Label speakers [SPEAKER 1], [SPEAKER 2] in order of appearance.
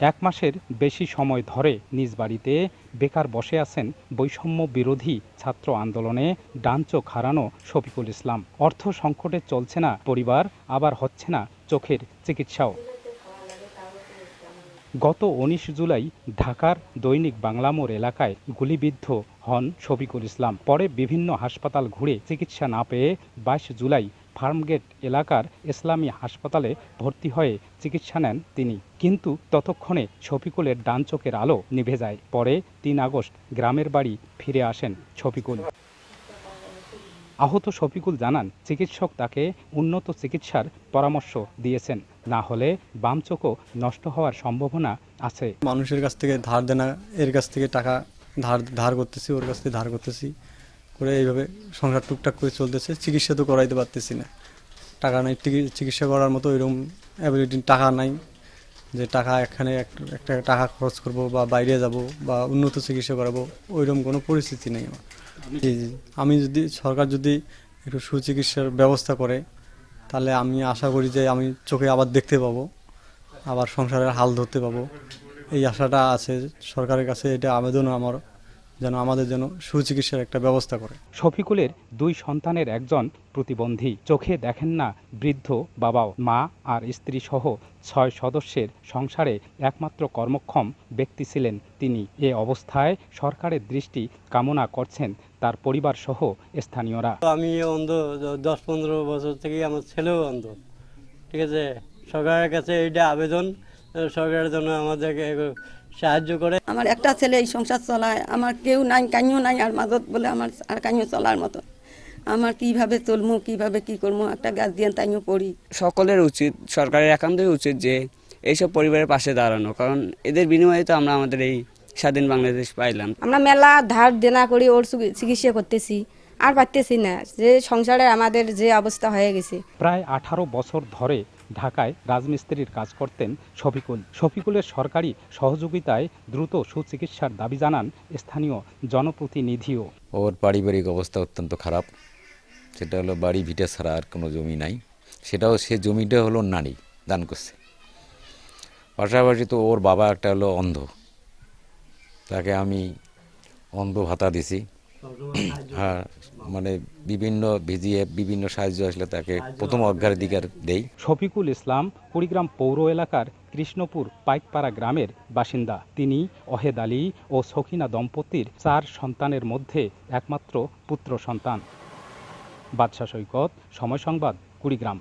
[SPEAKER 1] এক মাসের বেশি সময় ধরে নিজ বাড়িতে বেকার বসে আছেন বৈষম্য বিরোধী ছাত্র আন্দোলনে ডান চোখ হারানো শফিকুল ইসলাম। অর্থ সংকটে চলছে না পরিবার, আবার হচ্ছে না চোখের চিকিৎসাও। গত ১৯ জুলাই ঢাকার দৈনিক বাংলা মোড় এলাকায় গুলিবিদ্ধ হন শফিকুল ইসলাম। পরে বিভিন্ন হাসপাতাল ঘুরে চিকিৎসা না পেয়ে ২২ জুলাই ফার্মগেট এলাকার ইসলামী হাসপাতালে ভর্তি হয়ে চিকিৎসা নেন তিনি। কিন্তু ততক্ষণে শফিকুলের ডান চোখের আলো নিভে যায়। পরে ৩ আগস্ট গ্রামের বাড়ি ফিরে আসেন শফিকুল। আহত শফিকুল জানান, চিকিৎসক তাকে উন্নত চিকিৎসার পরামর্শ দিয়েছেন, না হলে বাম চোখও নষ্ট হওয়ার সম্ভাবনা আছে।
[SPEAKER 2] মানুষের কাছ থেকে ধার দেনা, এর কাছ থেকে টাকা ধার করতেছি, ওর কাছ থেকে ধার করতেছি করে এইভাবে সংসার টুকটাক করে চলতেছে। চিকিৎসা তো করাইতে পারতেছি না, টাকা নাই, চিকিৎসা করার মতো ওইরকম অ্যাবিলিটি টাকা নাই যে টাকা এখানে একটা টাকা খরচ করব বা বাইরে যাব বা উন্নত চিকিৎসা করাবো, ওইরকম কোনো পরিস্থিতি নেই আমার। আমি যদি সরকার যদি একটু সুচিকিৎসার ব্যবস্থা করে, তাহলে আমি আশা করি যে আমি চোখে আবার দেখতে পাবো, আবার সংসারের হাল ধরতে পাবো, এই আশাটা আছে সরকারের কাছে। এটা আবেদন আমার, যেন আমাদের জন্য সুচিকিৎসার একটা ব্যবস্থা করে।
[SPEAKER 1] শফিকুলের ২ সন্তানের একজন প্রতিবন্ধী, চোখে দেখেন না বৃদ্ধ বাবাও। মা আর স্ত্রী সহ ৬ সদস্যের সংসারে একমাত্র কর্মক্ষম ব্যক্তি ছিলেন তিনি। এ অবস্থায় সরকারের দৃষ্টি কামনা করছেন তার পরিবার সহ স্থানীয়রা।
[SPEAKER 3] আমি অন্ধ ১০-১৫ বছর থেকেই, আমার ছেলেও অন্ধ। ঠিক আছে, সরকারের কাছে এইটা আবেদন, সরকারের জন্য আমাদেরকে সাহায্য করে।
[SPEAKER 4] আমার একটা ছেলে এই সংসার চলায়, আমার কেউ নাই, কাইও নাই, আর মাদত বলে আমার আর কাইও চলার মতো। আমার কিভাবে চলবো, কিভাবে কি করবো, একটা গার্জিয়ান তাইও পড়ি।
[SPEAKER 5] সকলের উচিত, সরকারের একান্তই উচিত যে এইসব পরিবারের পাশে দাঁড়ানো, কারণ এদের বিনিময়ে তো আমরা আমাদের এই স্বাধীন বাংলাদেশ পাইলাম।
[SPEAKER 6] আমরা মেলা ধার দেনা করি ওর চিকিৎসা করতেছি, আর পারতেছি না, যে সংসারে আমাদের যে অবস্থা হয়ে গেছে।
[SPEAKER 1] প্রায় ১৮ বছর ধরে ঢাকায় রাজমিস্ত্রির কাজ করতেন শফিকুল। শফিকুলের সরকারি সহযোগিতায় দ্রুত সুচিকিৎসার দাবি জানান স্থানীয় জনপ্রতিনিধিও।
[SPEAKER 7] ওর পারিবারিক অবস্থা অত্যন্ত খারাপ, সেটা হলো বাড়ি ভিটা ছাড়া আর কোনো জমি নাই, সেটাও সে জমিটা হলো নারী দান করছে। পাশাপাশি তো ওর বাবা একটা হলো অন্ধ, তাকে আমি অন্ধ ভাতা দিছি। হ্যাঁ, মানে বিভিন্ন ভিজিএফ বিভিন্ন সাহায্য আসলে তাকে প্রথম অগ্রাধিকার দেই।
[SPEAKER 1] শফিকুল ইসলাম কুড়িগ্রাম পৌর এলাকার কৃষ্ণপুর পাইকপাড়া গ্রামের বাসিন্দা। তিনি ওহেদ আলী ও সখিনা দম্পতির ৪ সন্তানের মধ্যে একমাত্র পুত্র সন্তান। বাদশা সৈকত, সময় সংবাদ, কুড়িগ্রাম।